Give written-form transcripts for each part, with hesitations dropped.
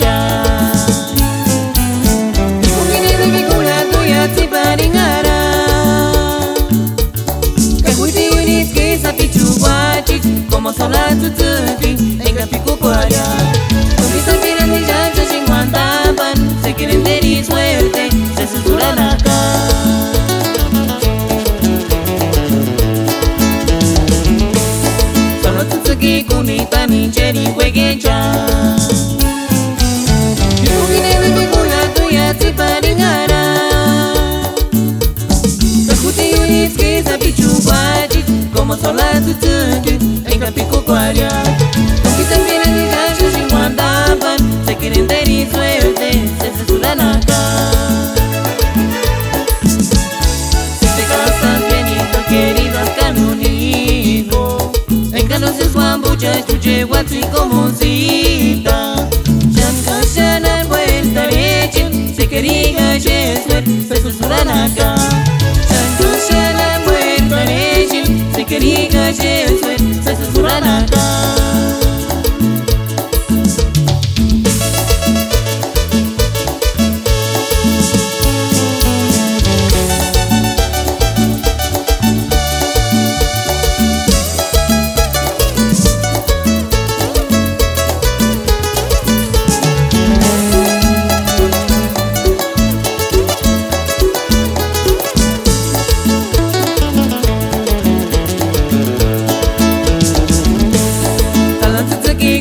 wegencha Mungine vikula tuya tiparingara Kakuti uniski sapichu wachi Como sola tutuki Enga piku kwaria Tumisa pirani jaja chingwandaban Se quieren tener suerte Se susurran acá Solo tutsuki kunita ni cheri wegencha Mungine vikula tuya tiparingara Kakuti uniski sapichu wachi Como sola tutuki Enga piku kwaria Tumisa pirani jaja chingwandaban Se quieren tener suerte Se susurran acá Si te casas bien hija querida canonigo Entonces wambucha chuche watsi como zita Shanka shana vuelta leche Se quería yesuer Se susurran acá Shanka shana vuelta leche Se quería yesuer Se susurran acá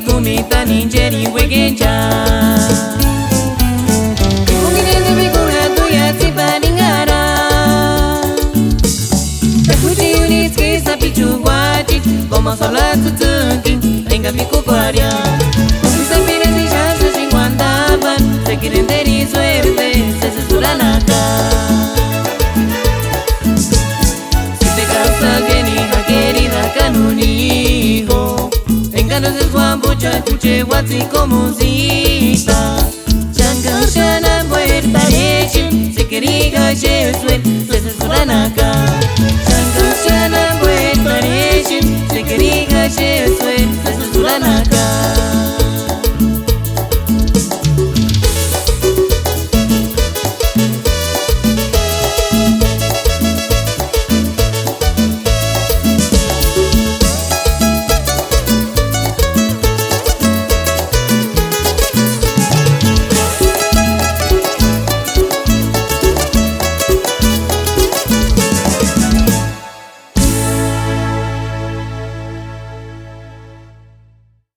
Kunita ninjeri wegencha Mungine vikula tuya tiparingara Kakuti uniski sapichu wachi Como sola tutuki Enga piku kwaria Tumisa pirani jaja chingwandaban Se quieren tener suerte Se susurran acá Si te casas bien hija querida canonigo Entonces wambucha chuche watsi como zita